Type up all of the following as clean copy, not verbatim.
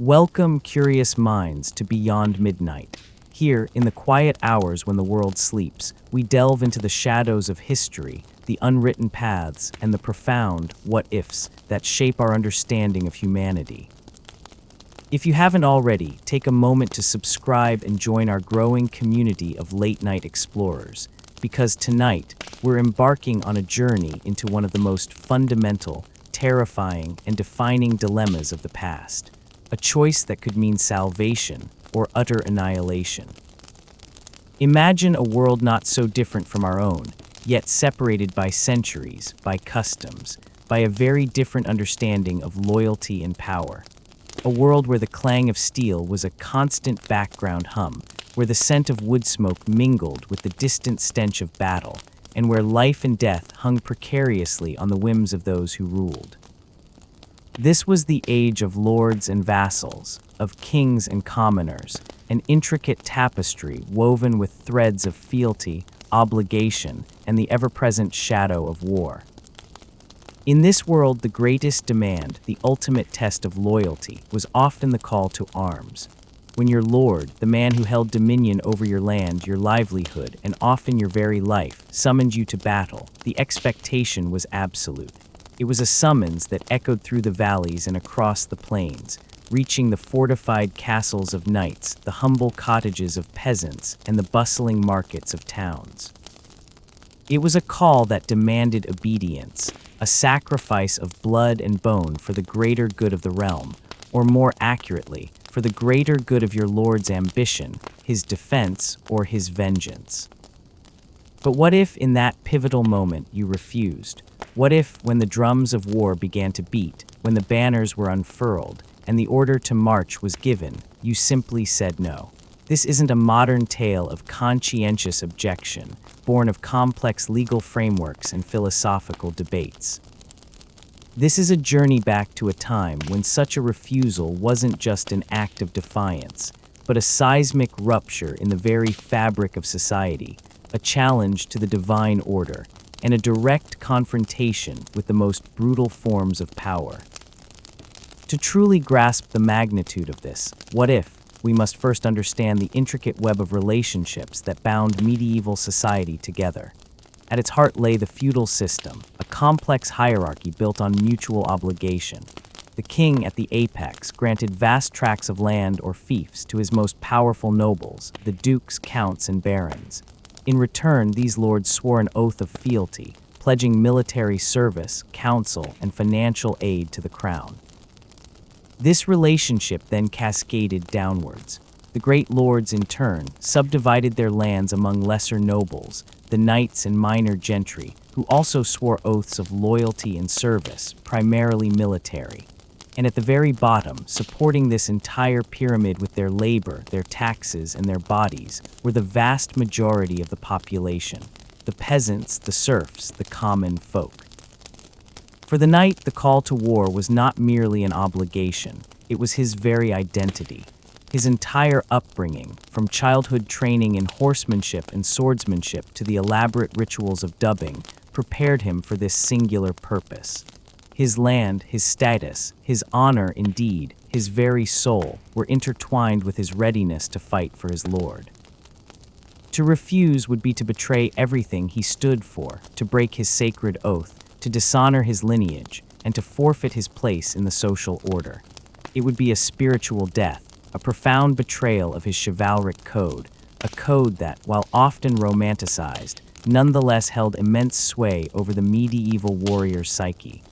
Welcome, curious minds, to Beyond Midnight. Here, in the quiet hours when the world sleeps, we delve into the shadows of history, the unwritten paths, and the profound what-ifs that shape our understanding of humanity. If you haven't already, take a moment to subscribe and join our growing community of late-night explorers, because tonight, we're embarking on a journey into one of the most fundamental, terrifying, and defining dilemmas of the past. A choice that could mean salvation or utter annihilation. Imagine a world not so different from our own, yet separated by centuries, by customs, by a very different understanding of loyalty and power. A world where the clang of steel was a constant background hum, where the scent of wood smoke mingled with the distant stench of battle, and where life and death hung precariously on the whims of those who ruled. This was the age of lords and vassals, of kings and commoners, an intricate tapestry woven with threads of fealty, obligation, and the ever-present shadow of war. In this world, the greatest demand, the ultimate test of loyalty, was often the call to arms. When your lord, the man who held dominion over your land, your livelihood, and often your very life, summoned you to battle, the expectation was absolute. It was a summons that echoed through the valleys and across the plains, reaching the fortified castles of knights, the humble cottages of peasants, and the bustling markets of towns. It was a call that demanded obedience, a sacrifice of blood and bone for the greater good of the realm, or more accurately, for the greater good of your lord's ambition, his defense, or his vengeance. But what if, in that pivotal moment, you refused? What if, when the drums of war began to beat, when the banners were unfurled, and the order to march was given, you simply said no? This isn't a modern tale of conscientious objection, born of complex legal frameworks and philosophical debates. This is a journey back to a time when such a refusal wasn't just an act of defiance, but a seismic rupture in the very fabric of society, a challenge to the divine order, and a direct confrontation with the most brutal forms of power. To truly grasp the magnitude of this, what if, we must first understand the intricate web of relationships that bound medieval society together. At its heart lay the feudal system, a complex hierarchy built on mutual obligation. The king at the apex granted vast tracts of land or fiefs to his most powerful nobles, the dukes, counts, and barons. In return, these lords swore an oath of fealty, pledging military service, counsel, and financial aid to the crown. This relationship then cascaded downwards. The great lords, in turn, subdivided their lands among lesser nobles, the knights and minor gentry, who also swore oaths of loyalty and service, primarily military. And at the very bottom, supporting this entire pyramid with their labor, their taxes, and their bodies, were the vast majority of the population, the peasants, the serfs, the common folk. For the knight, the call to war was not merely an obligation, it was his very identity. His entire upbringing, from childhood training in horsemanship and swordsmanship to the elaborate rituals of dubbing, prepared him for this singular purpose. His land, his status, his honor, indeed, his very soul, were intertwined with his readiness to fight for his lord. To refuse would be to betray everything he stood for, to break his sacred oath, to dishonor his lineage, and to forfeit his place in the social order. It would be a spiritual death, a profound betrayal of his chivalric code, a code that, while often romanticized, nonetheless held immense sway over the medieval warrior's psyche.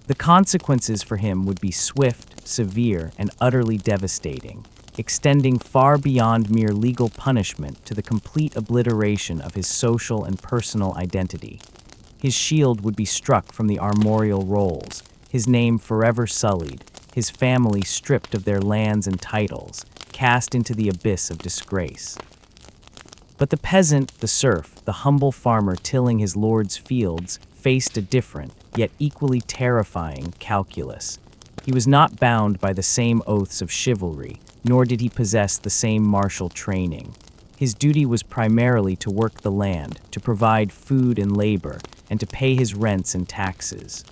The consequences for him would be swift, severe, and utterly devastating, extending far beyond mere legal punishment to the complete obliteration of his social and personal identity. His shield would be struck from the armorial rolls, his name forever sullied, his family stripped of their lands and titles, cast into the abyss of disgrace. But the peasant, the serf, the humble farmer tilling his lord's fields, faced a different, yet equally terrifying, calculus. He was not bound by the same oaths of chivalry, nor did he possess the same martial training. His duty was primarily to work the land, to provide food and labor, and to pay his rents and taxes.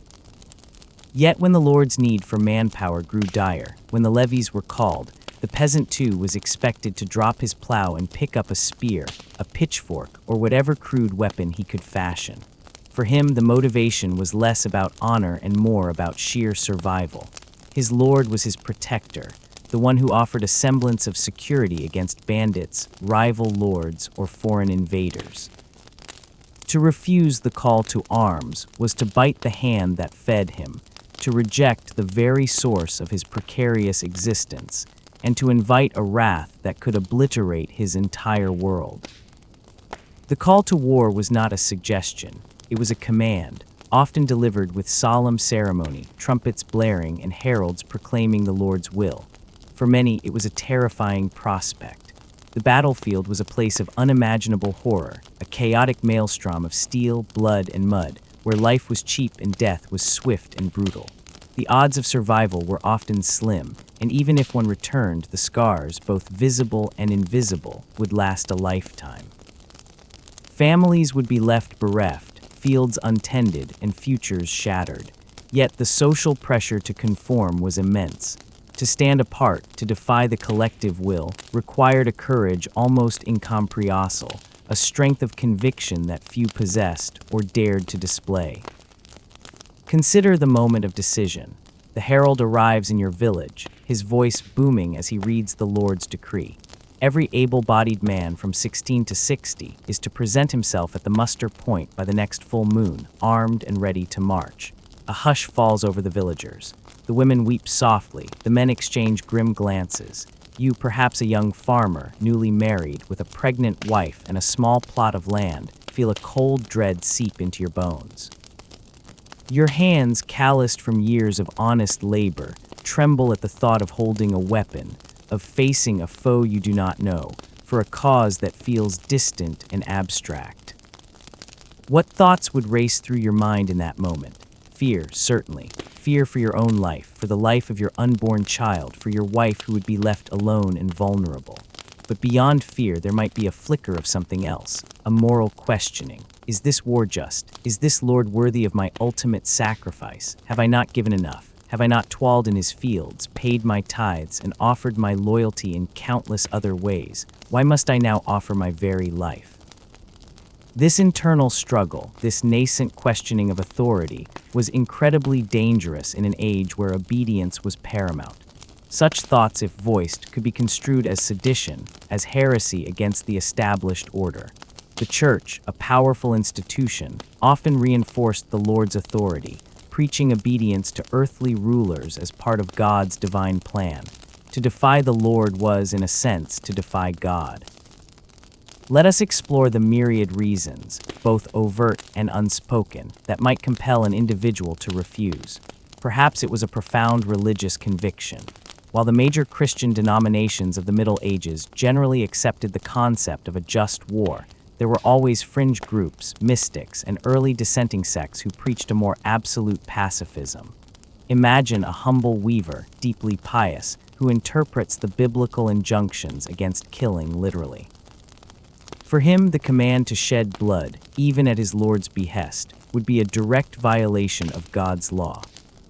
Yet when the Lord's need for manpower grew dire, when the levies were called, the peasant too was expected to drop his plow and pick up a spear, a pitchfork, or whatever crude weapon he could fashion. For him, the motivation was less about honor and more about sheer survival. His Lord was his protector, the one who offered a semblance of security against bandits, rival lords, or foreign invaders. To refuse the call to arms was to bite the hand that fed him, to reject the very source of his precarious existence, and to invite a wrath that could obliterate his entire world. The call to war was not a suggestion, it was a command, often delivered with solemn ceremony, trumpets blaring and heralds proclaiming the Lord's will. For many, it was a terrifying prospect. The battlefield was a place of unimaginable horror, a chaotic maelstrom of steel, blood, and mud, where life was cheap and death was swift and brutal. The odds of survival were often slim, and even if one returned, the scars, both visible and invisible, would last a lifetime. Families would be left bereft, fields untended, and futures shattered. Yet the social pressure to conform was immense. To stand apart, to defy the collective will, required a courage almost incomprehensible, a strength of conviction that few possessed or dared to display. Consider the moment of decision. The herald arrives in your village, his voice booming as he reads the Lord's decree. Every able-bodied man from 16 to 60 is to present himself at the muster point by the next full moon, armed and ready to march. A hush falls over the villagers. The women weep softly, the men exchange grim glances. You, perhaps a young farmer, newly married, with a pregnant wife and a small plot of land, feel a cold dread seep into your bones. Your hands, calloused from years of honest labor, tremble at the thought of holding a weapon, of facing a foe you do not know, for a cause that feels distant and abstract. What thoughts would race through your mind in that moment? Fear, certainly. Fear for your own life, for the life of your unborn child, for your wife who would be left alone and vulnerable. But beyond fear, there might be a flicker of something else, a moral questioning. Is this war just? Is this Lord worthy of my ultimate sacrifice? Have I not given enough? Have I not toiled in his fields, paid my tithes, and offered my loyalty in countless other ways? Why must I now offer my very life? This internal struggle, this nascent questioning of authority, was incredibly dangerous in an age where obedience was paramount. Such thoughts, if voiced, could be construed as sedition, as heresy against the established order. The church, a powerful institution, often reinforced the Lord's authority, preaching obedience to earthly rulers as part of God's divine plan. To defy the Lord was, in a sense, to defy God. Let us explore the myriad reasons, both overt and unspoken, that might compel an individual to refuse. Perhaps it was a profound religious conviction. While the major Christian denominations of the Middle Ages generally accepted the concept of a just war, there were always fringe groups, mystics, and early dissenting sects who preached a more absolute pacifism. Imagine a humble weaver, deeply pious, who interprets the biblical injunctions against killing literally. For him, the command to shed blood, even at his Lord's behest, would be a direct violation of God's law.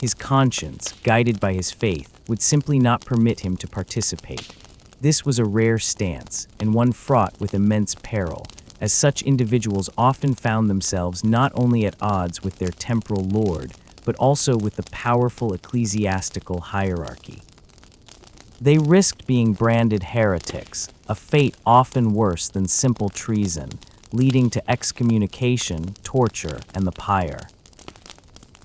His conscience, guided by his faith, would simply not permit him to participate. This was a rare stance, and one fraught with immense peril, as such individuals often found themselves not only at odds with their temporal lord, but also with the powerful ecclesiastical hierarchy. They risked being branded heretics, a fate often worse than simple treason, leading to excommunication, torture, and the pyre.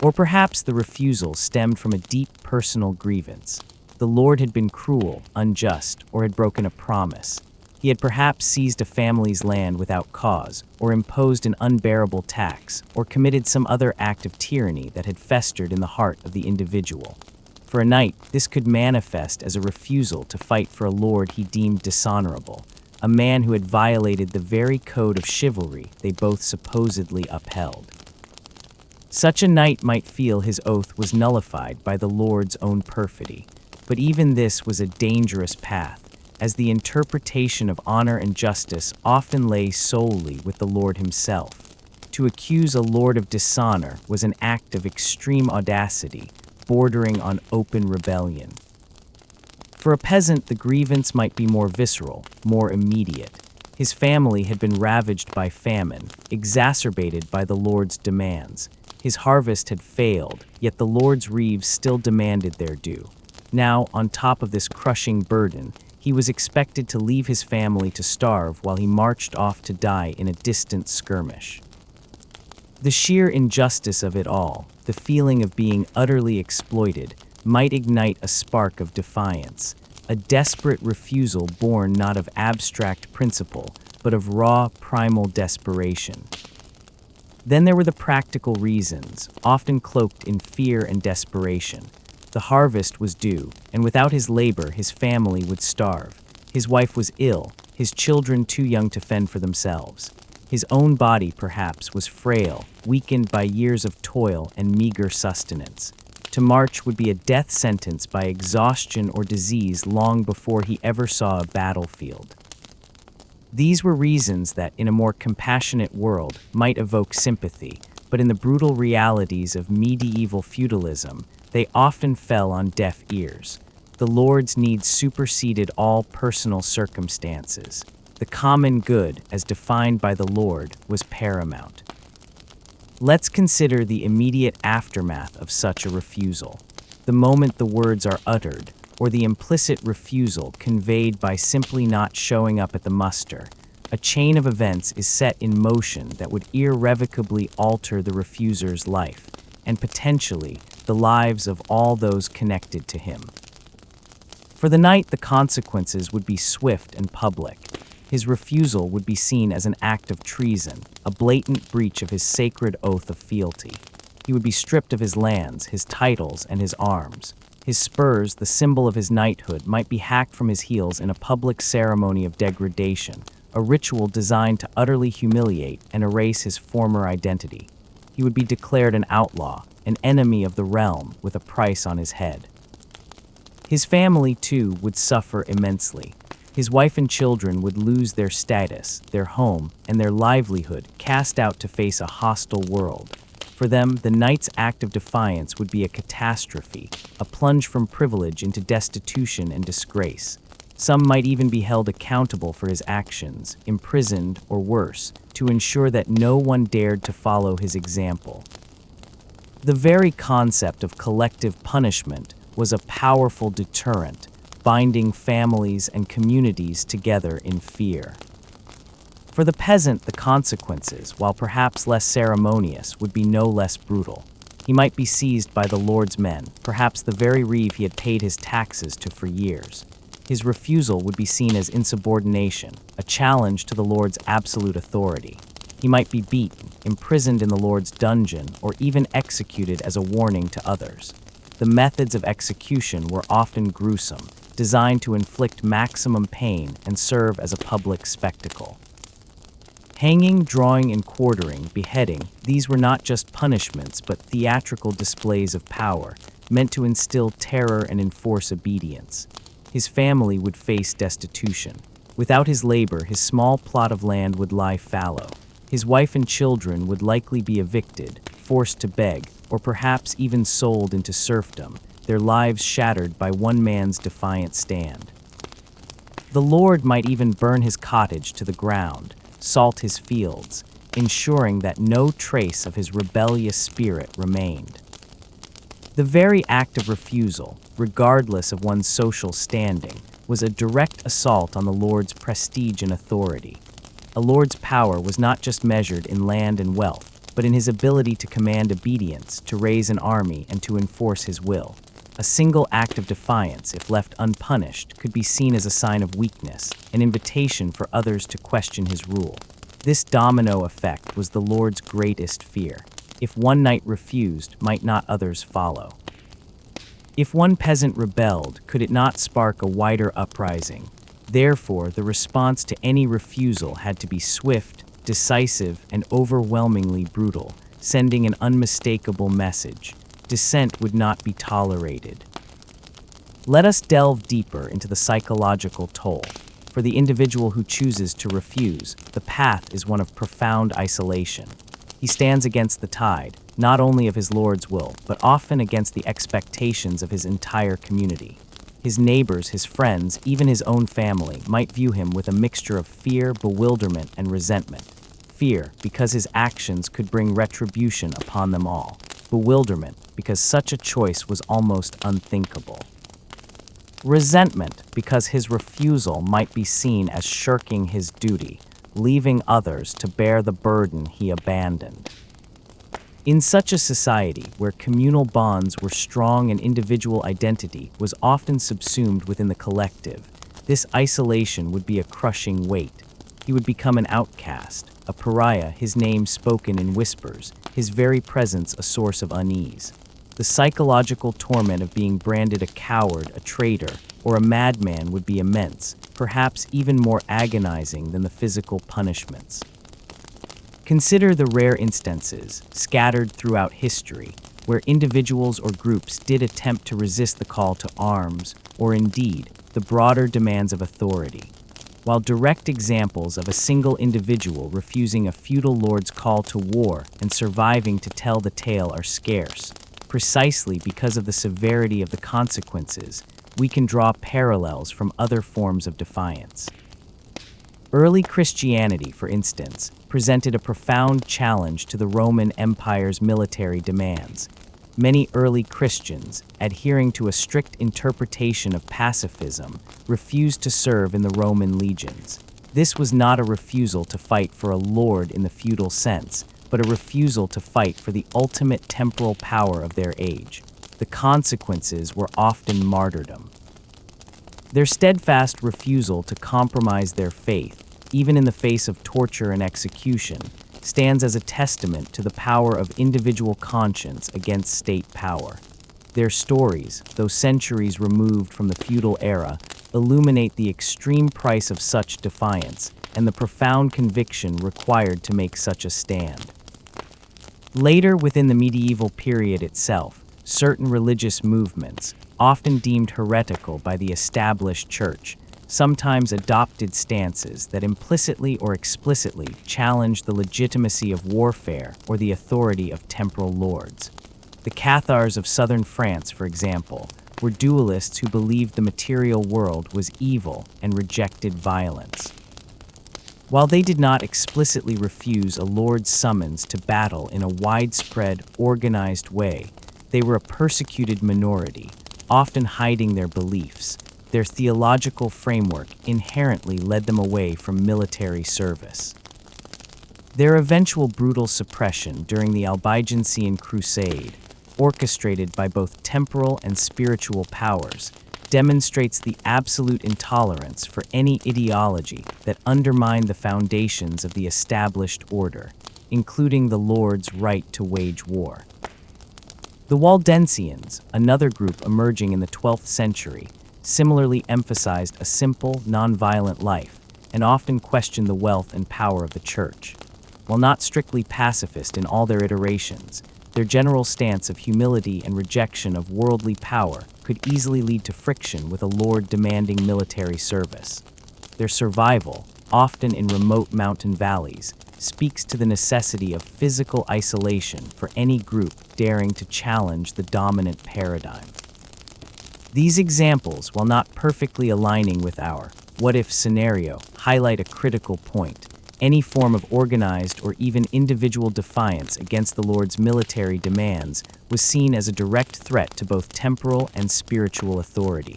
Or perhaps the refusal stemmed from a deep personal grievance. The Lord had been cruel, unjust, or had broken a promise. He had perhaps seized a family's land without cause, or imposed an unbearable tax, or committed some other act of tyranny that had festered in the heart of the individual. For a night, this could manifest as a refusal to fight for a lord he deemed dishonorable, a man who had violated the very code of chivalry they both supposedly upheld. Such a knight might feel his oath was nullified by the Lord's own perfidy, but even this was a dangerous path, as the interpretation of honor and justice often lay solely with the Lord himself. To accuse a lord of dishonor was an act of extreme audacity, bordering on open rebellion. For a peasant, the grievance might be more visceral, more immediate. His family had been ravaged by famine, exacerbated by the Lord's demands. His harvest had failed, yet the Lord's reaves still demanded their due. Now, on top of this crushing burden, he was expected to leave his family to starve while he marched off to die in a distant skirmish. The sheer injustice of it all, the feeling of being utterly exploited, might ignite a spark of defiance, a desperate refusal born not of abstract principle, but of raw, primal desperation. Then there were the practical reasons, often cloaked in fear and desperation. The harvest was due, and without his labor, his family would starve. His wife was ill, his children too young to fend for themselves. His own body, perhaps, was frail, weakened by years of toil and meager sustenance. To march would be a death sentence by exhaustion or disease long before he ever saw a battlefield. These were reasons that, in a more compassionate world, might evoke sympathy, but in the brutal realities of medieval feudalism, they often fell on deaf ears. The Lord's needs superseded all personal circumstances. The common good, as defined by the Lord, was paramount. Let's consider the immediate aftermath of such a refusal. The moment the words are uttered, or the implicit refusal conveyed by simply not showing up at the muster, a chain of events is set in motion that would irrevocably alter the refuser's life, and potentially the lives of all those connected to him. For the knight, the consequences would be swift and public. His refusal would be seen as an act of treason, a blatant breach of his sacred oath of fealty. He would be stripped of his lands, his titles, and his arms. His spurs, the symbol of his knighthood, might be hacked from his heels in a public ceremony of degradation, a ritual designed to utterly humiliate and erase his former identity. He would be declared an outlaw, an enemy of the realm, with a price on his head. His family, too, would suffer immensely. His wife and children would lose their status, their home, and their livelihood, cast out to face a hostile world. For them, the knight's act of defiance would be a catastrophe, a plunge from privilege into destitution and disgrace. Some might even be held accountable for his actions, imprisoned, or worse, to ensure that no one dared to follow his example. The very concept of collective punishment was a powerful deterrent, binding families and communities together in fear. For the peasant, the consequences, while perhaps less ceremonious, would be no less brutal. He might be seized by the Lord's men, perhaps the very reeve he had paid his taxes to for years. His refusal would be seen as insubordination, a challenge to the Lord's absolute authority. He might be beaten, imprisoned in the Lord's dungeon, or even executed as a warning to others. The methods of execution were often gruesome, designed to inflict maximum pain and serve as a public spectacle. Hanging, drawing, and quartering, beheading, these were not just punishments but theatrical displays of power, meant to instill terror and enforce obedience. His family would face destitution. Without his labor, his small plot of land would lie fallow. His wife and children would likely be evicted, forced to beg, or perhaps even sold into serfdom, their lives shattered by one man's defiant stand. The Lord might even burn his cottage to the ground, salt his fields, ensuring that no trace of his rebellious spirit remained. The very act of refusal, regardless of one's social standing, was a direct assault on the Lord's prestige and authority. A Lord's power was not just measured in land and wealth, but in his ability to command obedience, to raise an army, and to enforce his will. A single act of defiance, if left unpunished, could be seen as a sign of weakness, an invitation for others to question his rule. This domino effect was the Lord's greatest fear. If one knight refused, might not others follow? If one peasant rebelled, could it not spark a wider uprising? Therefore, the response to any refusal had to be swift, decisive, and overwhelmingly brutal, sending an unmistakable message. Dissent would not be tolerated. Let us delve deeper into the psychological toll. For the individual who chooses to refuse, the path is one of profound isolation. He stands against the tide, not only of his lord's will, but often against the expectations of his entire community. His neighbors, his friends, even his own family might view him with a mixture of fear, bewilderment, and resentment. Fear, because his actions could bring retribution upon them all. Bewilderment, because such a choice was almost unthinkable. Resentment, because his refusal might be seen as shirking his duty, leaving others to bear the burden he abandoned. In such a society, where communal bonds were strong and individual identity was often subsumed within the collective, this isolation would be a crushing weight. He would become an outcast, a pariah, his name spoken in whispers, his very presence a source of unease. The psychological torment of being branded a coward, a traitor, or a madman would be immense, perhaps even more agonizing than the physical punishments. Consider the rare instances, scattered throughout history, where individuals or groups did attempt to resist the call to arms, or indeed, the broader demands of authority. While direct examples of a single individual refusing a feudal lord's call to war and surviving to tell the tale are scarce, precisely because of the severity of the consequences, we can draw parallels from other forms of defiance. Early Christianity, for instance, presented a profound challenge to the Roman Empire's military demands. Many early Christians, adhering to a strict interpretation of pacifism, refused to serve in the Roman legions. This was not a refusal to fight for a lord in the feudal sense, but a refusal to fight for the ultimate temporal power of their age. The consequences were often martyrdom. Their steadfast refusal to compromise their faith, even in the face of torture and execution, stands as a testament to the power of individual conscience against state power. Their stories, though centuries removed from the feudal era, illuminate the extreme price of such defiance and the profound conviction required to make such a stand. Later, within the medieval period itself, certain religious movements, often deemed heretical by the established church, sometimes adopted stances that implicitly or explicitly challenged the legitimacy of warfare or the authority of temporal lords. The Cathars of southern France, for example, were dualists who believed the material world was evil and rejected violence. While they did not explicitly refuse a lord's summons to battle in a widespread, organized way, they were a persecuted minority, often hiding their beliefs. Their theological framework inherently led them away from military service. Their eventual brutal suppression during the Albigensian Crusade, orchestrated by both temporal and spiritual powers, demonstrates the absolute intolerance for any ideology that undermined the foundations of the established order, including the lord's right to wage war. The Waldensians, another group emerging in the 12th century, similarly emphasized a simple, nonviolent life and often questioned the wealth and power of the church. While not strictly pacifist in all their iterations, their general stance of humility and rejection of worldly power could easily lead to friction with a lord demanding military service. Their survival, often in remote mountain valleys, speaks to the necessity of physical isolation for any group daring to challenge the dominant paradigm. These examples, while not perfectly aligning with our what-if scenario, highlight a critical point. Any form of organized or even individual defiance against the Lord's military demands was seen as a direct threat to both temporal and spiritual authority.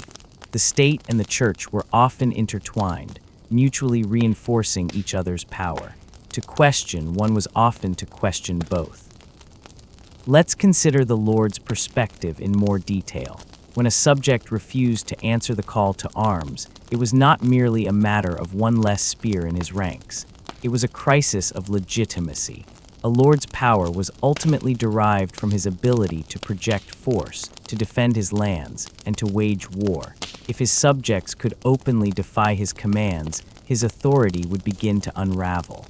The state and the church were often intertwined, mutually reinforcing each other's power. To question one was often to question both. Let's consider the Lord's perspective in more detail. When a subject refused to answer the call to arms, it was not merely a matter of one less spear in his ranks. It was a crisis of legitimacy. A lord's power was ultimately derived from his ability to project force, to defend his lands, and to wage war. If his subjects could openly defy his commands, his authority would begin to unravel.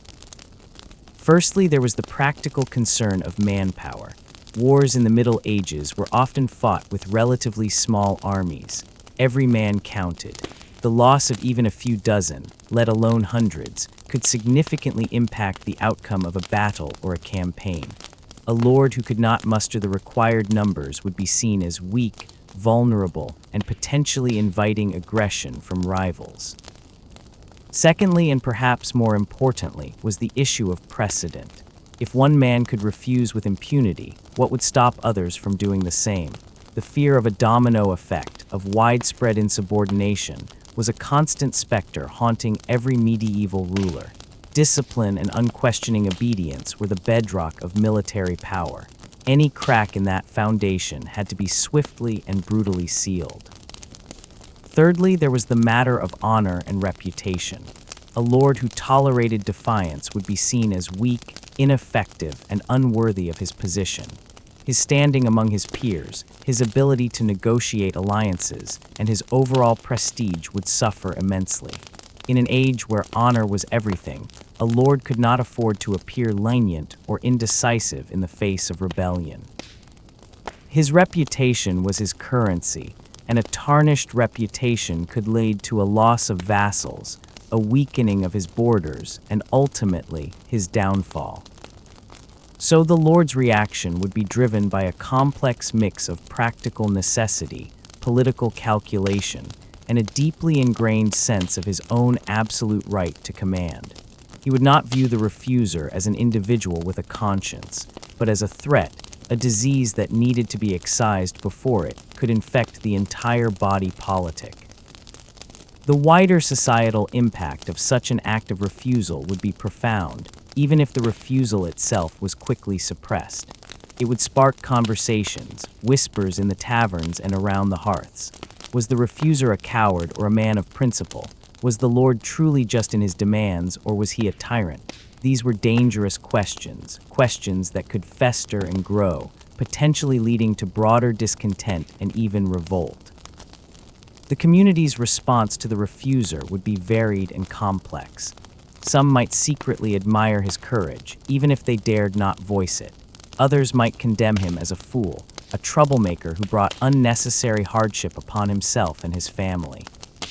Firstly, there was the practical concern of manpower. Wars in the Middle Ages were often fought with relatively small armies. Every man counted. The loss of even a few dozen, let alone hundreds, could significantly impact the outcome of a battle or a campaign. A lord who could not muster the required numbers would be seen as weak, vulnerable, and potentially inviting aggression from rivals. Secondly, and perhaps more importantly, was the issue of precedent. If one man could refuse with impunity, what would stop others from doing the same? The fear of a domino effect, of widespread insubordination, was a constant specter haunting every medieval ruler. Discipline and unquestioning obedience were the bedrock of military power. Any crack in that foundation had to be swiftly and brutally sealed. Thirdly, there was the matter of honor and reputation. A lord who tolerated defiance would be seen as weak, ineffective, and unworthy of his position. His standing among his peers, his ability to negotiate alliances, and his overall prestige would suffer immensely. In an age where honor was everything, a lord could not afford to appear lenient or indecisive in the face of rebellion. His reputation was his currency, and a tarnished reputation could lead to a loss of vassals, a weakening of his borders, and ultimately his downfall. So the lord's reaction would be driven by a complex mix of practical necessity, political calculation, and a deeply ingrained sense of his own absolute right to command. He would not view the refuser as an individual with a conscience, but as a threat, a disease that needed to be excised before it could infect the entire body politic. The wider societal impact of such an act of refusal would be profound, even if the refusal itself was quickly suppressed. It would spark conversations, whispers in the taverns and around the hearths. Was the refuser a coward or a man of principle? Was the lord truly just in his demands, or was he a tyrant? These were dangerous questions, questions that could fester and grow, potentially leading to broader discontent and even revolt. The community's response to the refuser would be varied and complex. Some might secretly admire his courage, even if they dared not voice it. Others might condemn him as a fool, a troublemaker who brought unnecessary hardship upon himself and his family.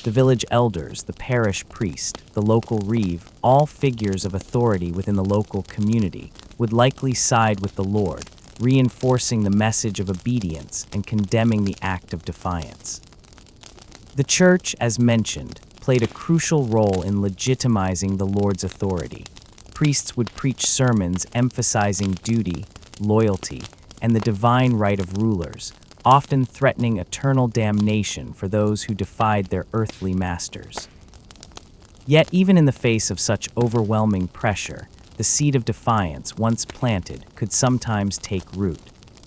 The village elders, the parish priest, the local reeve, all figures of authority within the local community, would likely side with the lord, reinforcing the message of obedience and condemning the act of defiance. The church, as mentioned, played a crucial role in legitimizing the lord's authority. Priests would preach sermons emphasizing duty, loyalty, and the divine right of rulers, often threatening eternal damnation for those who defied their earthly masters. Yet even in the face of such overwhelming pressure, the seed of defiance, once planted, could sometimes take root.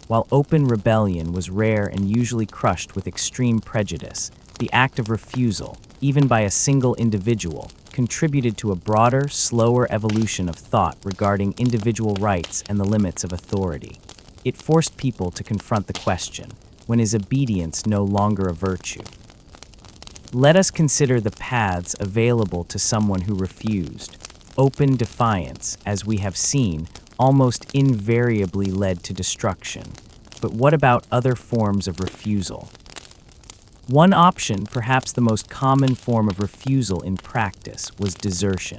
While open rebellion was rare and usually crushed with extreme prejudice, the act of refusal, even by a single individual, contributed to a broader, slower evolution of thought regarding individual rights and the limits of authority. It forced people to confront the question, when is obedience no longer a virtue? Let us consider the paths available to someone who refused. Open defiance, as we have seen, almost invariably led to destruction. But what about other forms of refusal? One option, perhaps the most common form of refusal in practice, was desertion.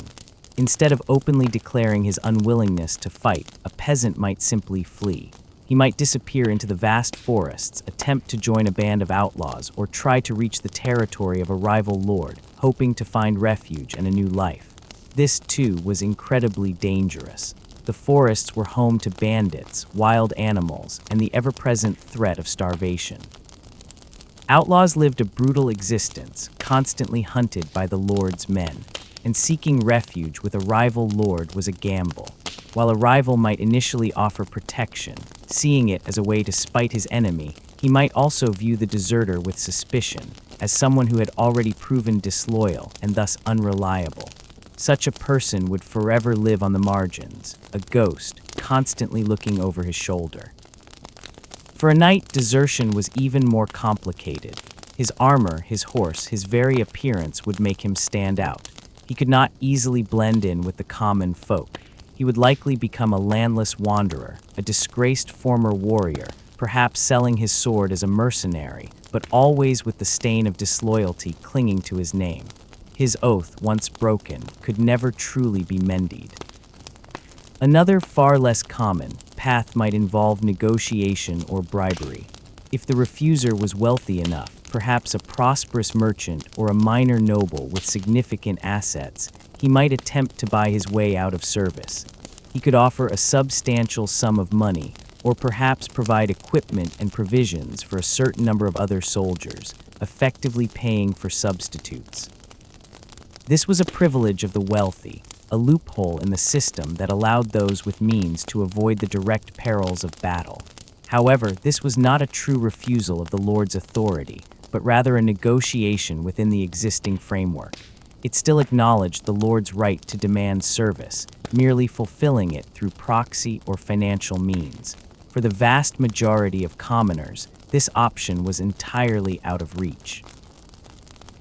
Instead of openly declaring his unwillingness to fight, a peasant might simply flee. He might disappear into the vast forests, attempt to join a band of outlaws, or try to reach the territory of a rival lord, hoping to find refuge and a new life. This, too, was incredibly dangerous. The forests were home to bandits, wild animals, and the ever-present threat of starvation. Outlaws lived a brutal existence, constantly hunted by the lord's men, and seeking refuge with a rival lord was a gamble. While a rival might initially offer protection, seeing it as a way to spite his enemy, he might also view the deserter with suspicion, as someone who had already proven disloyal and thus unreliable. Such a person would forever live on the margins, a ghost, constantly looking over his shoulder. For a knight, desertion was even more complicated. His armor, his horse, his very appearance would make him stand out. He could not easily blend in with the common folk. He would likely become a landless wanderer, a disgraced former warrior, perhaps selling his sword as a mercenary, but always with the stain of disloyalty clinging to his name. His oath, once broken, could never truly be mended. Another far less common path might involve negotiation or bribery. If the refuser was wealthy enough, perhaps a prosperous merchant or a minor noble with significant assets, he might attempt to buy his way out of service. He could offer a substantial sum of money, or perhaps provide equipment and provisions for a certain number of other soldiers, effectively paying for substitutes. This was a privilege of the wealthy, a loophole in the system that allowed those with means to avoid the direct perils of battle. However, this was not a true refusal of the Lord's authority, but rather a negotiation within the existing framework. It still acknowledged the Lord's right to demand service, merely fulfilling it through proxy or financial means. For the vast majority of commoners, this option was entirely out of reach.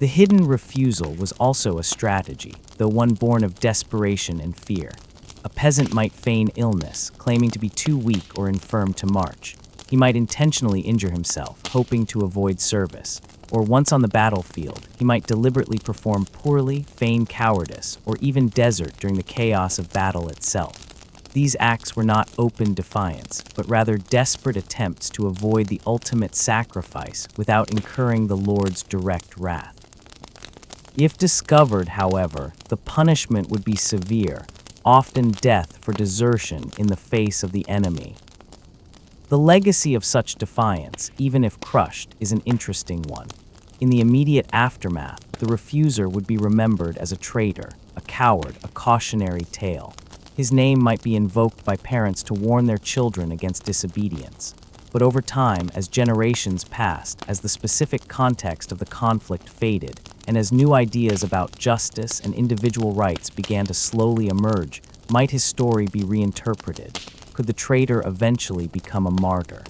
The hidden refusal was also a strategy, though one born of desperation and fear. A peasant might feign illness, claiming to be too weak or infirm to march. He might intentionally injure himself, hoping to avoid service. Or once on the battlefield, he might deliberately perform poorly, feign cowardice, or even desert during the chaos of battle itself. These acts were not open defiance, but rather desperate attempts to avoid the ultimate sacrifice without incurring the Lord's direct wrath. If discovered, however, the punishment would be severe, often death for desertion in the face of the enemy. The legacy of such defiance, even if crushed, is an interesting one. In the immediate aftermath, the refuser would be remembered as a traitor, a coward, a cautionary tale. His name might be invoked by parents to warn their children against disobedience. But over time, as generations passed, as the specific context of the conflict faded, and as new ideas about justice and individual rights began to slowly emerge, might his story be reinterpreted? Could the traitor eventually become a martyr?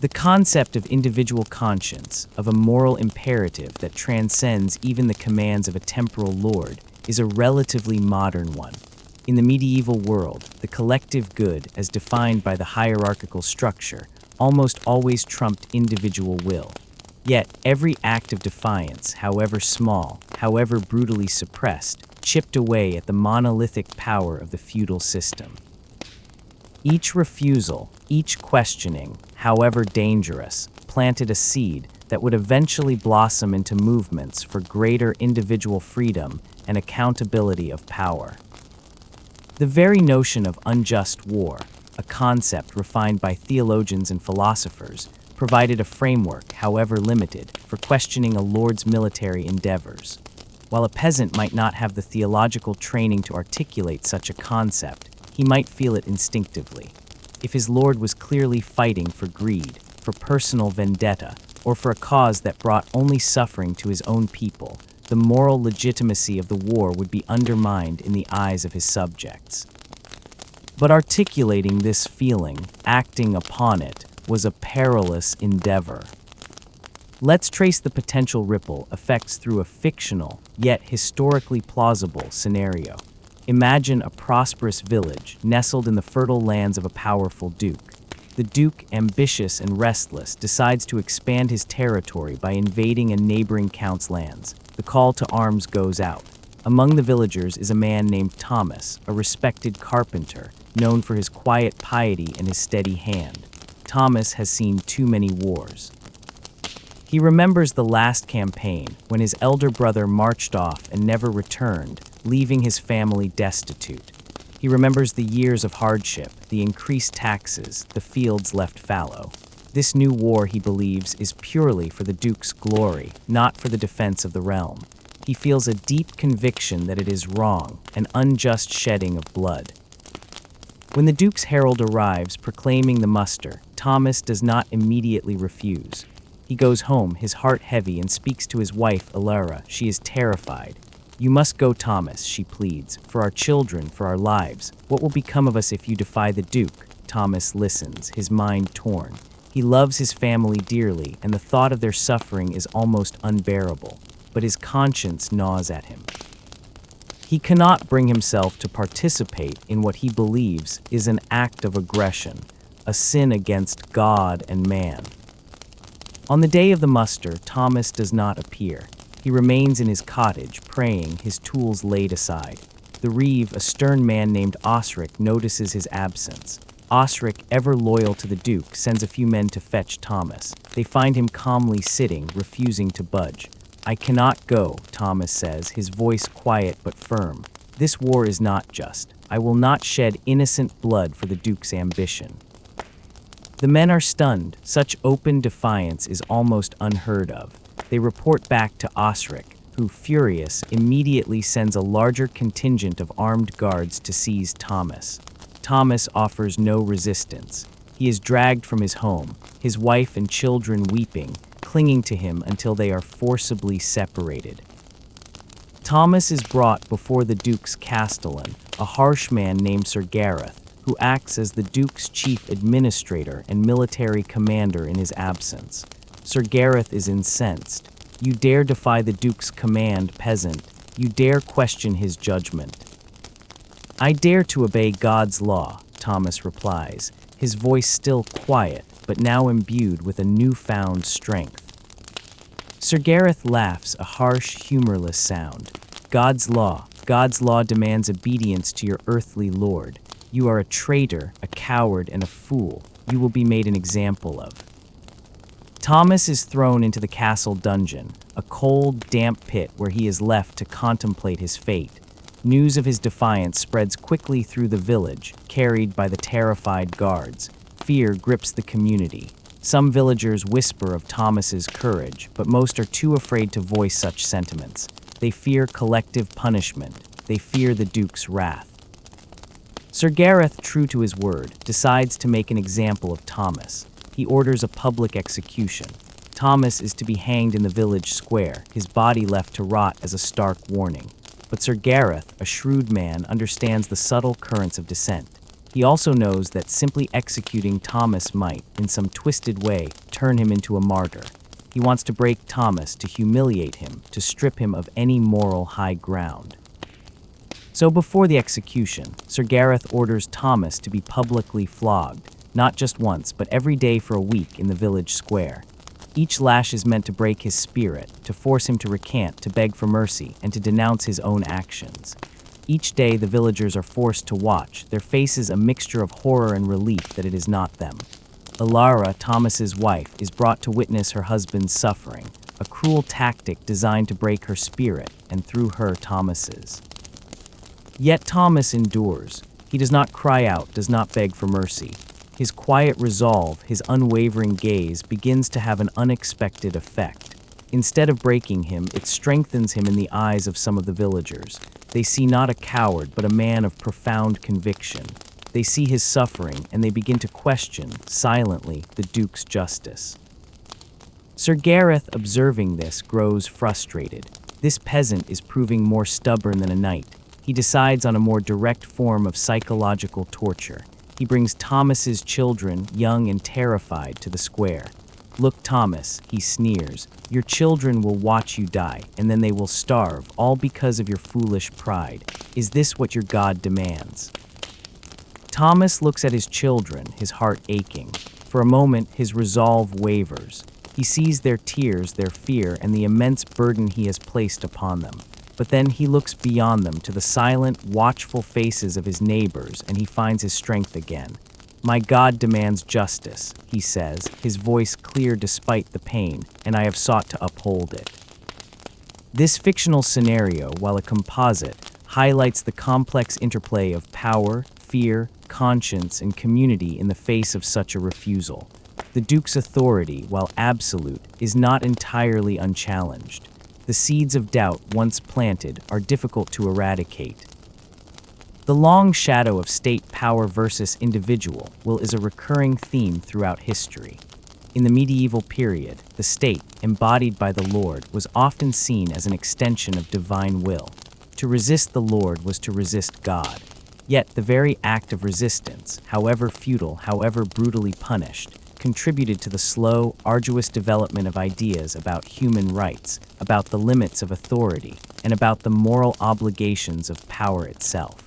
The concept of individual conscience, of a moral imperative that transcends even the commands of a temporal lord, is a relatively modern one. In the medieval world, the collective good, as defined by the hierarchical structure, almost always trumped individual will. Yet, every act of defiance, however small, however brutally suppressed, chipped away at the monolithic power of the feudal system. Each refusal, each questioning, however dangerous, planted a seed that would eventually blossom into movements for greater individual freedom and accountability of power. The very notion of unjust war, a concept refined by theologians and philosophers, provided a framework, however limited, for questioning a lord's military endeavors. While a peasant might not have the theological training to articulate such a concept, he might feel it instinctively. If his lord was clearly fighting for greed, for personal vendetta, or for a cause that brought only suffering to his own people, the moral legitimacy of the war would be undermined in the eyes of his subjects. But articulating this feeling, acting upon it, was a perilous endeavor. Let's trace the potential ripple effects through a fictional, yet historically plausible scenario. Imagine a prosperous village nestled in the fertile lands of a powerful duke. The duke, ambitious and restless, decides to expand his territory by invading a neighboring count's lands. The call to arms goes out. Among the villagers is a man named Thomas, a respected carpenter, known for his quiet piety and his steady hand. Thomas has seen too many wars. He remembers the last campaign, when his elder brother marched off and never returned, leaving his family destitute. He remembers the years of hardship, the increased taxes, the fields left fallow. This new war, he believes, is purely for the Duke's glory, not for the defense of the realm. He feels a deep conviction that it is wrong, an unjust shedding of blood. When the Duke's herald arrives proclaiming the muster, Thomas does not immediately refuse. He goes home, his heart heavy, and speaks to his wife, Alara. She is terrified. "You must go, Thomas," she pleads, "for our children, for our lives. What will become of us if you defy the Duke?" Thomas listens, his mind torn. He loves his family dearly, and the thought of their suffering is almost unbearable, but his conscience gnaws at him. He cannot bring himself to participate in what he believes is an act of aggression. a sin against God and man. On the day of the muster, Thomas does not appear. He remains in his cottage, praying, his tools laid aside. The reeve, a stern man named Osric, notices his absence. Osric, ever loyal to the Duke, sends a few men to fetch Thomas. They find him calmly sitting, refusing to budge. "I cannot go," Thomas says, his voice quiet but firm. "This war is not just. I will not shed innocent blood for the Duke's ambition." The men are stunned. Such open defiance is almost unheard of. They report back to Osric, who, furious, immediately sends a larger contingent of armed guards to seize Thomas. Thomas offers no resistance. He is dragged from his home, his wife and children weeping, clinging to him until they are forcibly separated. Thomas is brought before the Duke's castellan, a harsh man named Sir Gareth, who acts as the Duke's chief administrator and military commander in his absence. Sir Gareth is incensed. "You dare defy the Duke's command, peasant. You dare question his judgment." "I dare to obey God's law," Thomas replies, his voice still quiet, but now imbued with a newfound strength. Sir Gareth laughs, a harsh, humorless sound. God's law demands obedience to your earthly lord. You are a traitor, a coward, and a fool. You will be made an example of." Thomas is thrown into the castle dungeon, a cold, damp pit where he is left to contemplate his fate. News of his defiance spreads quickly through the village, carried by the terrified guards. Fear grips the community. Some villagers whisper of Thomas's courage, but most are too afraid to voice such sentiments. They fear collective punishment. They fear the Duke's wrath. Sir Gareth, true to his word, decides to make an example of Thomas. He orders a public execution. Thomas is to be hanged in the village square, his body left to rot as a stark warning. But Sir Gareth, a shrewd man, understands the subtle currents of dissent. He also knows that simply executing Thomas might, in some twisted way, turn him into a martyr. He wants to break Thomas, to humiliate him, to strip him of any moral high ground. So before the execution, Sir Gareth orders Thomas to be publicly flogged, not just once, but every day for a week in the village square. Each lash is meant to break his spirit, to force him to recant, to beg for mercy, and to denounce his own actions. Each day the villagers are forced to watch, their faces a mixture of horror and relief that it is not them. Ilara, Thomas's wife, is brought to witness her husband's suffering, a cruel tactic designed to break her spirit, and through her Thomas's. Yet Thomas endures. He does not cry out, does not beg for mercy. His quiet resolve, his unwavering gaze, begins to have an unexpected effect. Instead of breaking him, it strengthens him in the eyes of some of the villagers. They see not a coward, but a man of profound conviction. They see his suffering, and they begin to question, silently, the Duke's justice. Sir Gareth, observing this, grows frustrated. This peasant is proving more stubborn than a knight. He decides on a more direct form of psychological torture. He brings Thomas's children, young and terrified, to the square. "Look, Thomas," he sneers, "your children will watch you die, and then they will starve, all because of your foolish pride. Is this what your God demands?" Thomas looks at his children, his heart aching. For a moment, his resolve wavers. He sees their tears, their fear, and the immense burden he has placed upon them. But then he looks beyond them to the silent, watchful faces of his neighbors, and he finds his strength again. "My God demands justice," he says, his voice clear despite the pain, "and I have sought to uphold it." This fictional scenario, while a composite, highlights the complex interplay of power, fear, conscience, and community in the face of such a refusal. The Duke's authority, while absolute, is not entirely unchallenged. The seeds of doubt, once planted, are difficult to eradicate. The long shadow of state power versus individual will is a recurring theme throughout history. In the medieval period, the state, embodied by the Lord, was often seen as an extension of divine will. To resist the Lord was to resist God. Yet the very act of resistance, however futile, however brutally punished, contributed to the slow, arduous development of ideas about human rights, about the limits of authority, and about the moral obligations of power itself.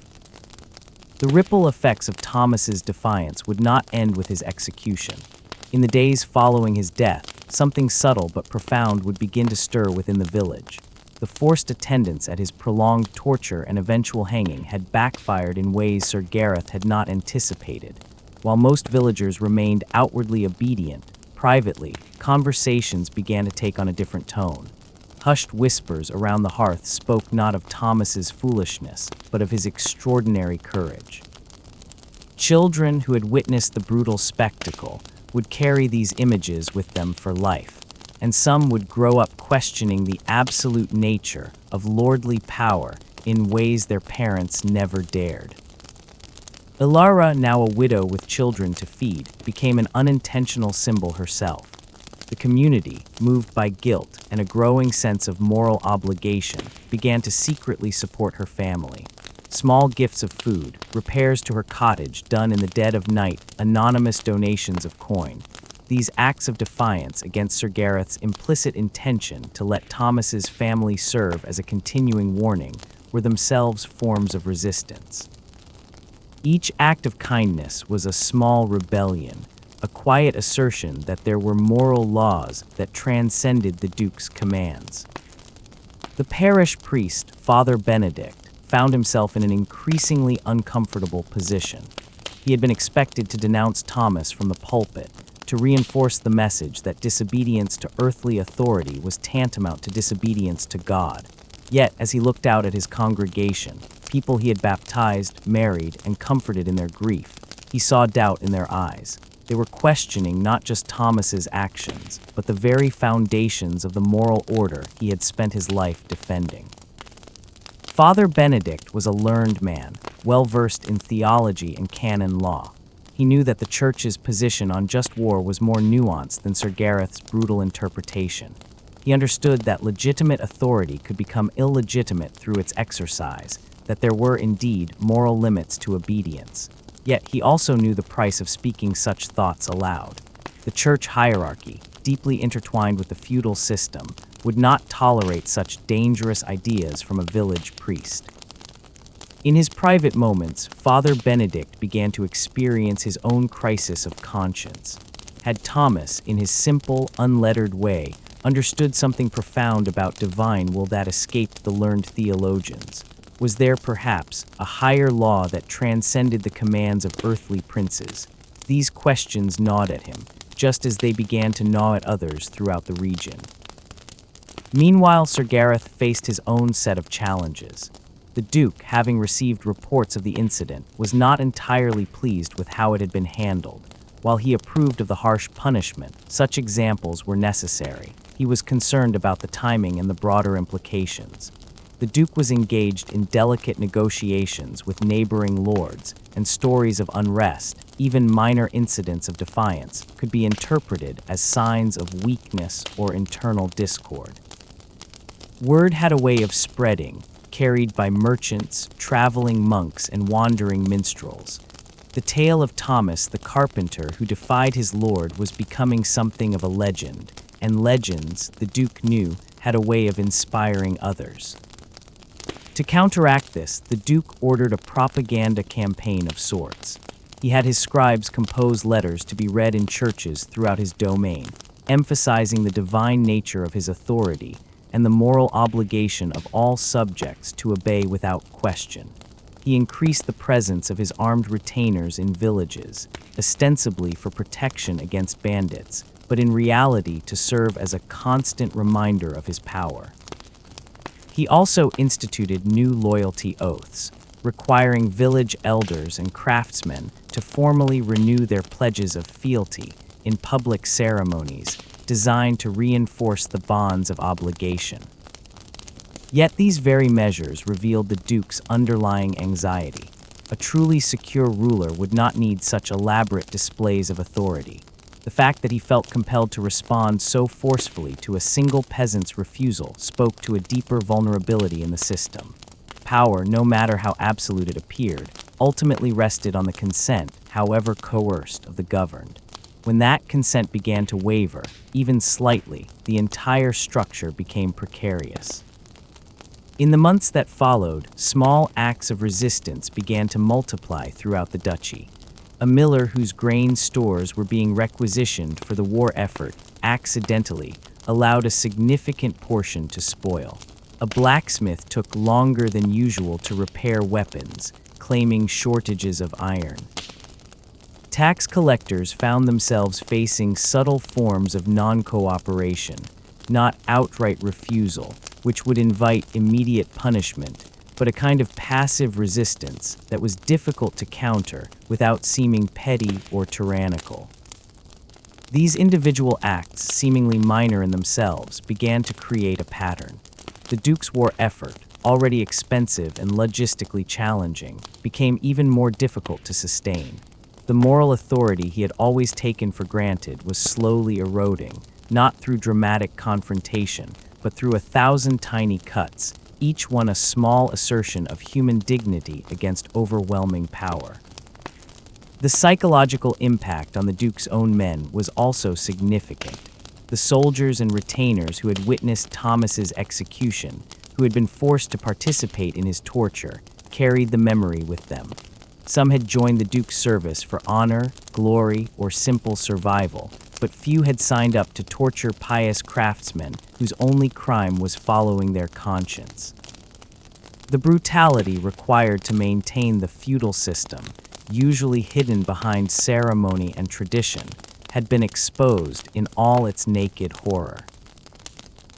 The ripple effects of Thomas's defiance would not end with his execution. In the days following his death, something subtle but profound would begin to stir within the village. The forced attendance at his prolonged torture and eventual hanging had backfired in ways Sir Gareth had not anticipated. While most villagers remained outwardly obedient, privately, conversations began to take on a different tone. Hushed whispers around the hearth spoke not of Thomas's foolishness, but of his extraordinary courage. Children who had witnessed the brutal spectacle would carry these images with them for life, and some would grow up questioning the absolute nature of lordly power in ways their parents never dared. Ilara, now a widow with children to feed, became an unintentional symbol herself. The community, moved by guilt and a growing sense of moral obligation, began to secretly support her family. Small gifts of food, repairs to her cottage done in the dead of night, anonymous donations of coin. These acts of defiance against Sir Gareth's implicit intention to let Thomas's family serve as a continuing warning were themselves forms of resistance. Each act of kindness was a small rebellion, a quiet assertion that there were moral laws that transcended the Duke's commands. The parish priest, Father Benedict, found himself in an increasingly uncomfortable position. He had been expected to denounce Thomas from the pulpit, to reinforce the message that disobedience to earthly authority was tantamount to disobedience to God. Yet, as he looked out at his congregation, people he had baptized, married, and comforted in their grief, he saw doubt in their eyes. They were questioning not just Thomas's actions, but the very foundations of the moral order he had spent his life defending. Father Benedict was a learned man, well-versed in theology and canon law. He knew that the Church's position on just war was more nuanced than Sir Gareth's brutal interpretation. He understood that legitimate authority could become illegitimate through its exercise, that there were indeed moral limits to obedience. Yet he also knew the price of speaking such thoughts aloud. The Church hierarchy, deeply intertwined with the feudal system, would not tolerate such dangerous ideas from a village priest. In his private moments, Father Benedict began to experience his own crisis of conscience. Had Thomas, in his simple, unlettered way, understood something profound about divine will that escaped the learned theologians? Was there, perhaps, a higher law that transcended the commands of earthly princes? These questions gnawed at him, just as they began to gnaw at others throughout the region. Meanwhile, Sir Gareth faced his own set of challenges. The Duke, having received reports of the incident, was not entirely pleased with how it had been handled. While he approved of the harsh punishment, such examples were necessary. He was concerned about the timing and the broader implications. The Duke was engaged in delicate negotiations with neighboring lords, and stories of unrest, even minor incidents of defiance, could be interpreted as signs of weakness or internal discord. Word had a way of spreading, carried by merchants, traveling monks, and wandering minstrels. The tale of Thomas the carpenter who defied his lord was becoming something of a legend, and legends, the Duke knew, had a way of inspiring others. To counteract this, the Duke ordered a propaganda campaign of sorts. He had his scribes compose letters to be read in churches throughout his domain, emphasizing the divine nature of his authority and the moral obligation of all subjects to obey without question. He increased the presence of his armed retainers in villages, ostensibly for protection against bandits, but in reality to serve as a constant reminder of his power. He also instituted new loyalty oaths, requiring village elders and craftsmen to formally renew their pledges of fealty in public ceremonies designed to reinforce the bonds of obligation. Yet these very measures revealed the Duke's underlying anxiety. A truly secure ruler would not need such elaborate displays of authority. The fact that he felt compelled to respond so forcefully to a single peasant's refusal spoke to a deeper vulnerability in the system. Power, no matter how absolute it appeared, ultimately rested on the consent, however coerced, of the governed. When that consent began to waver, even slightly, the entire structure became precarious. In the months that followed, small acts of resistance began to multiply throughout the duchy. A miller whose grain stores were being requisitioned for the war effort accidentally allowed a significant portion to spoil. A blacksmith took longer than usual to repair weapons, claiming shortages of iron. Tax collectors found themselves facing subtle forms of non-cooperation, not outright refusal, which would invite immediate punishment, but a kind of passive resistance that was difficult to counter without seeming petty or tyrannical. These individual acts, seemingly minor in themselves, began to create a pattern. The Duke's war effort, already expensive and logistically challenging, became even more difficult to sustain. The moral authority he had always taken for granted was slowly eroding, not through dramatic confrontation, but through 1,000 tiny cuts, each one a small assertion of human dignity against overwhelming power. The psychological impact on the Duke's own men was also significant. The soldiers and retainers who had witnessed Thomas's execution, who had been forced to participate in his torture, carried the memory with them. Some had joined the Duke's service for honor, glory, or simple survival, but few had signed up to torture pious craftsmen whose only crime was following their conscience. The brutality required to maintain the feudal system, usually hidden behind ceremony and tradition, had been exposed in all its naked horror.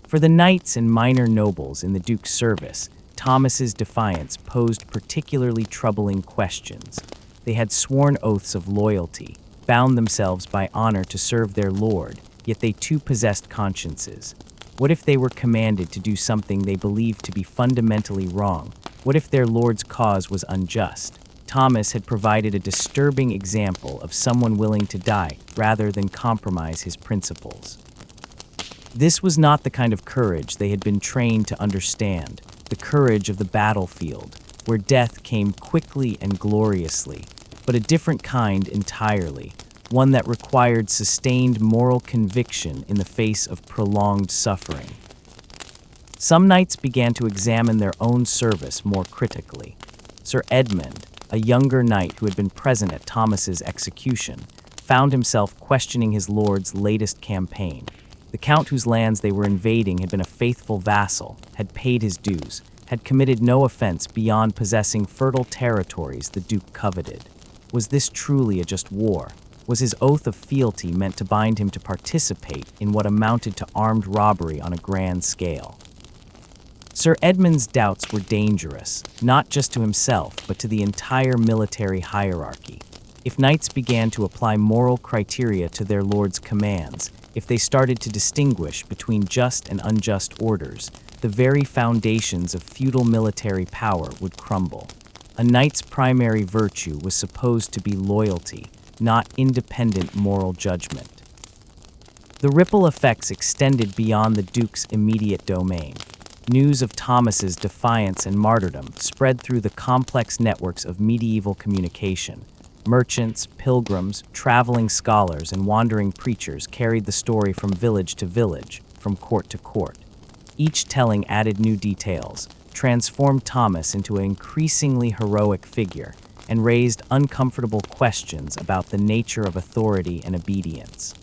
For the knights and minor nobles in the Duke's service, Thomas's defiance posed particularly troubling questions. They had sworn oaths of loyalty, bound themselves by honor to serve their lord, yet they too possessed consciences. What if they were commanded to do something they believed to be fundamentally wrong? What if their lord's cause was unjust? Thomas had provided a disturbing example of someone willing to die rather than compromise his principles. This was not the kind of courage they had been trained to understand, the courage of the battlefield, where death came quickly and gloriously, but a different kind entirely, one that required sustained moral conviction in the face of prolonged suffering. Some knights began to examine their own service more critically. Sir Edmund, a younger knight who had been present at Thomas's execution, found himself questioning his lord's latest campaign. The count whose lands they were invading had been a faithful vassal, had paid his dues, had committed no offense beyond possessing fertile territories the Duke coveted. Was this truly a just war? Was his oath of fealty meant to bind him to participate in what amounted to armed robbery on a grand scale? Sir Edmund's doubts were dangerous, not just to himself, but to the entire military hierarchy. If knights began to apply moral criteria to their lord's commands, if they started to distinguish between just and unjust orders, the very foundations of feudal military power would crumble. A knight's primary virtue was supposed to be loyalty, not independent moral judgment. The ripple effects extended beyond the Duke's immediate domain. News of Thomas's defiance and martyrdom spread through the complex networks of medieval communication. Merchants, pilgrims, traveling scholars, and wandering preachers carried the story from village to village, from court to court. Each telling added new details, transformed Thomas into an increasingly heroic figure, and raised uncomfortable questions about the nature of authority and obedience.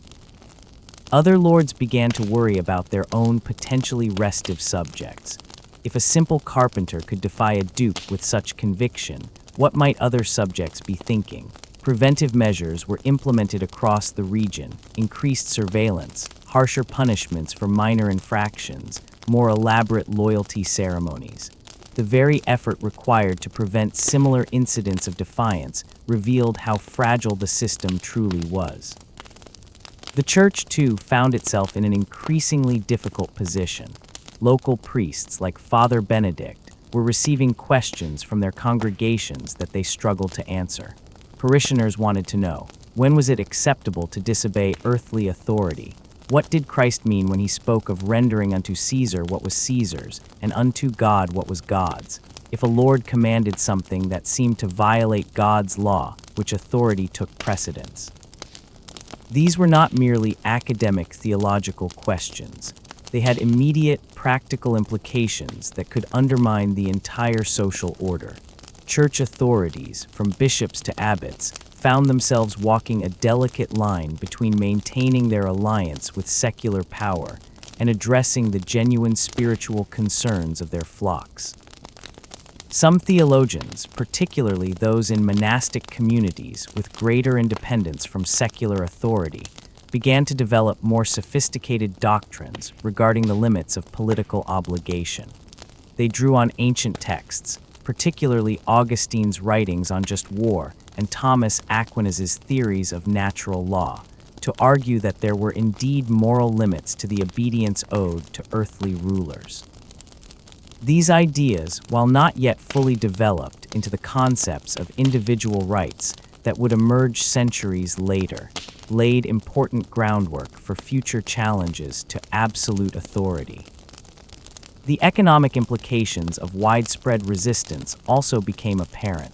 Other lords began to worry about their own potentially restive subjects. If a simple carpenter could defy a duke with such conviction, what might other subjects be thinking? Preventive measures were implemented across the region, increased surveillance, harsher punishments for minor infractions, more elaborate loyalty ceremonies. The very effort required to prevent similar incidents of defiance revealed how fragile the system truly was. The church, too, found itself in an increasingly difficult position. Local priests, like Father Benedict, were receiving questions from their congregations that they struggled to answer. Parishioners wanted to know, when was it acceptable to disobey earthly authority? What did Christ mean when he spoke of rendering unto Caesar what was Caesar's, and unto God what was God's? If a lord commanded something that seemed to violate God's law, which authority took precedence? These were not merely academic theological questions. They had immediate, practical implications that could undermine the entire social order. Church authorities, from bishops to abbots, found themselves walking a delicate line between maintaining their alliance with secular power and addressing the genuine spiritual concerns of their flocks. Some theologians, particularly those in monastic communities with greater independence from secular authority, began to develop more sophisticated doctrines regarding the limits of political obligation. They drew on ancient texts, particularly Augustine's writings on just war and Thomas Aquinas' theories of natural law, to argue that there were indeed moral limits to the obedience owed to earthly rulers. These ideas, while not yet fully developed into the concepts of individual rights that would emerge centuries later, laid important groundwork for future challenges to absolute authority. The economic implications of widespread resistance also became apparent.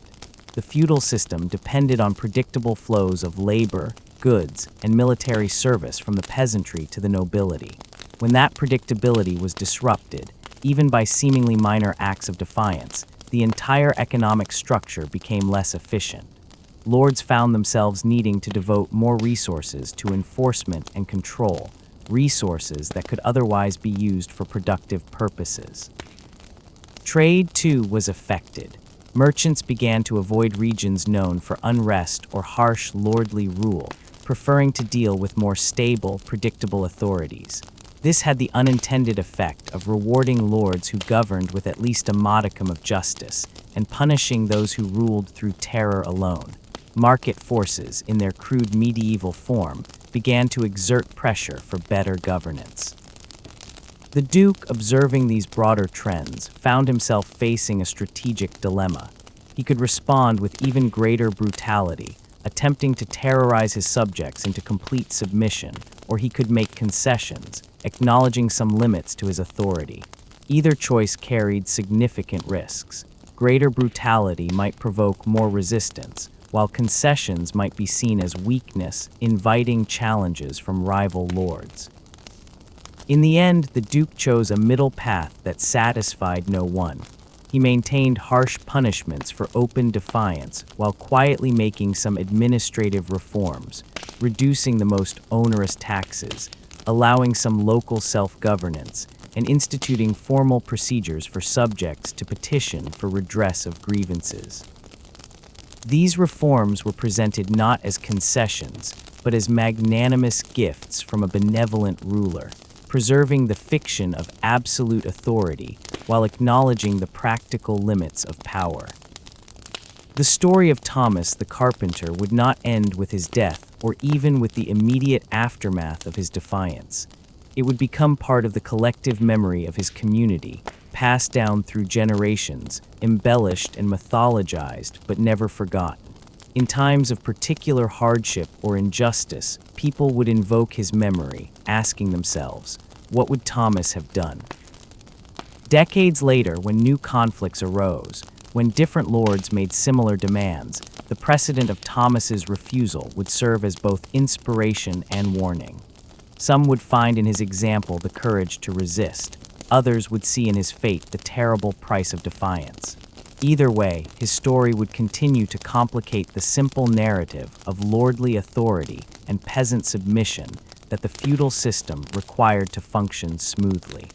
The feudal system depended on predictable flows of labor, goods, and military service from the peasantry to the nobility. When that predictability was disrupted, even by seemingly minor acts of defiance, the entire economic structure became less efficient. Lords found themselves needing to devote more resources to enforcement and control, resources that could otherwise be used for productive purposes. Trade, too, was affected. Merchants began to avoid regions known for unrest or harsh lordly rule, preferring to deal with more stable, predictable authorities. This had the unintended effect of rewarding lords who governed with at least a modicum of justice, and punishing those who ruled through terror alone. Market forces, in their crude medieval form, began to exert pressure for better governance. The Duke, observing these broader trends, found himself facing a strategic dilemma. He could respond with even greater brutality, attempting to terrorize his subjects into complete submission, or he could make concessions, acknowledging some limits to his authority. Either choice carried significant risks. Greater brutality might provoke more resistance, while concessions might be seen as weakness, inviting challenges from rival lords. In the end, the Duke chose a middle path that satisfied no one. He maintained harsh punishments for open defiance while quietly making some administrative reforms, reducing the most onerous taxes, allowing some local self-governance, and instituting formal procedures for subjects to petition for redress of grievances. These reforms were presented not as concessions, but as magnanimous gifts from a benevolent ruler, preserving the fiction of absolute authority while acknowledging the practical limits of power. The story of Thomas the carpenter would not end with his death or even with the immediate aftermath of his defiance. It would become part of the collective memory of his community, passed down through generations, embellished and mythologized, but never forgotten. In times of particular hardship or injustice, people would invoke his memory, asking themselves, what would Thomas have done? Decades later, when new conflicts arose, when different lords made similar demands, the precedent of Thomas's refusal would serve as both inspiration and warning. Some would find in his example the courage to resist. Others would see in his fate the terrible price of defiance. Either way, his story would continue to complicate the simple narrative of lordly authority and peasant submission that the feudal system required to function smoothly.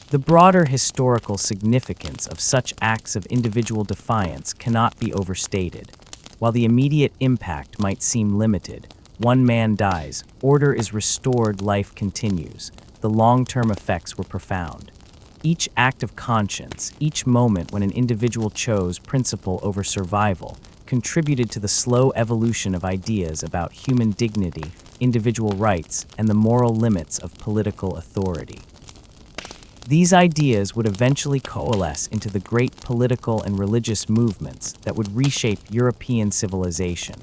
The broader historical significance of such acts of individual defiance cannot be overstated. While the immediate impact might seem limited, one man dies, order is restored, life continues. The long-term effects were profound. Each act of conscience, each moment when an individual chose principle over survival, contributed to the slow evolution of ideas about human dignity, individual rights, and the moral limits of political authority. These ideas would eventually coalesce into the great political and religious movements that would reshape European civilization.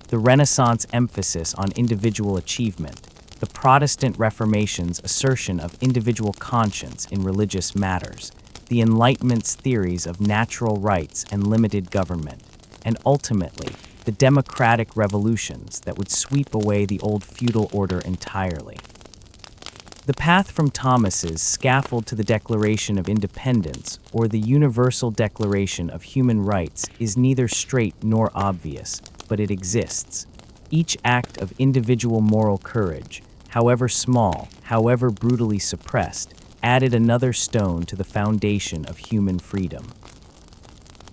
The Renaissance emphasis on individual achievement, the Protestant Reformation's assertion of individual conscience in religious matters, the Enlightenment's theories of natural rights and limited government, and ultimately, the democratic revolutions that would sweep away the old feudal order entirely. The path from Thomas's scaffold to the Declaration of Independence or the Universal Declaration of Human Rights is neither straight nor obvious, but it exists. Each act of individual moral courage, however small, however brutally suppressed, added another stone to the foundation of human freedom.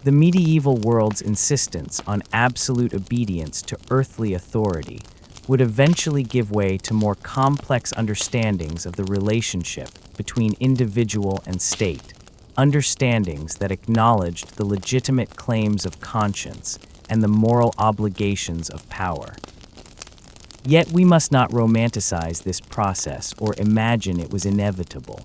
The medieval world's insistence on absolute obedience to earthly authority would eventually give way to more complex understandings of the relationship between individual and state, understandings that acknowledged the legitimate claims of conscience and the moral obligations of power. Yet we must not romanticize this process or imagine it was inevitable.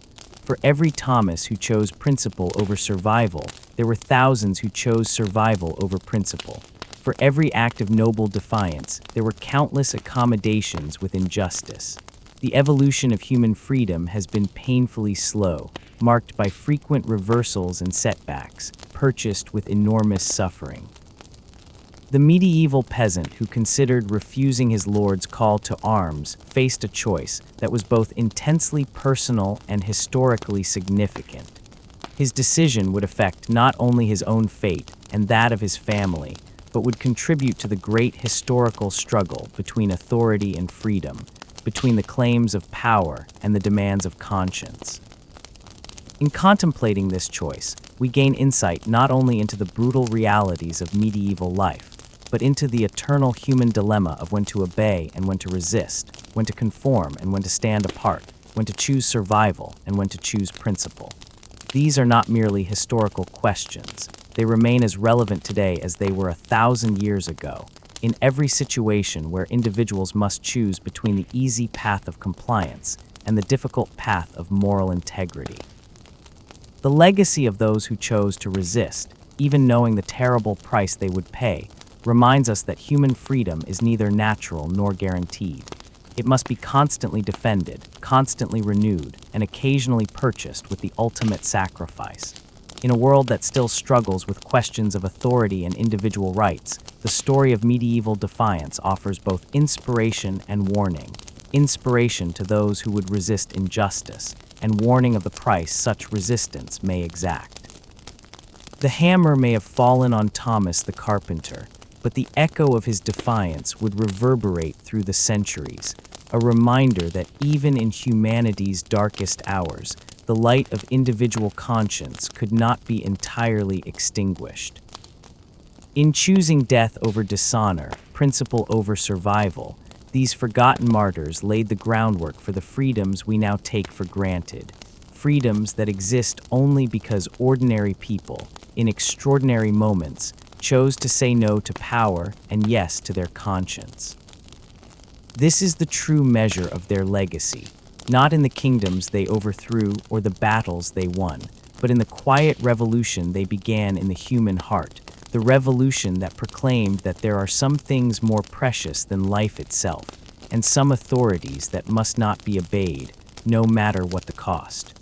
For every Thomas who chose principle over survival, there were thousands who chose survival over principle. For every act of noble defiance, there were countless accommodations with injustice. The evolution of human freedom has been painfully slow, marked by frequent reversals and setbacks, purchased with enormous suffering. The medieval peasant who considered refusing his lord's call to arms faced a choice that was both intensely personal and historically significant. His decision would affect not only his own fate and that of his family, but would contribute to the great historical struggle between authority and freedom, between the claims of power and the demands of conscience. In contemplating this choice, we gain insight not only into the brutal realities of medieval life, but into the eternal human dilemma of when to obey and when to resist, when to conform and when to stand apart, when to choose survival and when to choose principle. These are not merely historical questions. They remain as relevant today as they were 1,000 years ago, in every situation where individuals must choose between the easy path of compliance and the difficult path of moral integrity. The legacy of those who chose to resist, even knowing the terrible price they would pay, reminds us that human freedom is neither natural nor guaranteed. It must be constantly defended, constantly renewed, and occasionally purchased with the ultimate sacrifice. In a world that still struggles with questions of authority and individual rights, the story of medieval defiance offers both inspiration and warning. Inspiration to those who would resist injustice, and warning of the price such resistance may exact. The hammer may have fallen on Thomas the carpenter, but the echo of his defiance would reverberate through the centuries, a reminder that even in humanity's darkest hours, the light of individual conscience could not be entirely extinguished. In choosing death over dishonor, principle over survival, these forgotten martyrs laid the groundwork for the freedoms we now take for granted, freedoms that exist only because ordinary people, in extraordinary moments, chose to say no to power and yes to their conscience. This is the true measure of their legacy, not in the kingdoms they overthrew or the battles they won, but in the quiet revolution they began in the human heart, the revolution that proclaimed that there are some things more precious than life itself, and some authorities that must not be obeyed, no matter what the cost.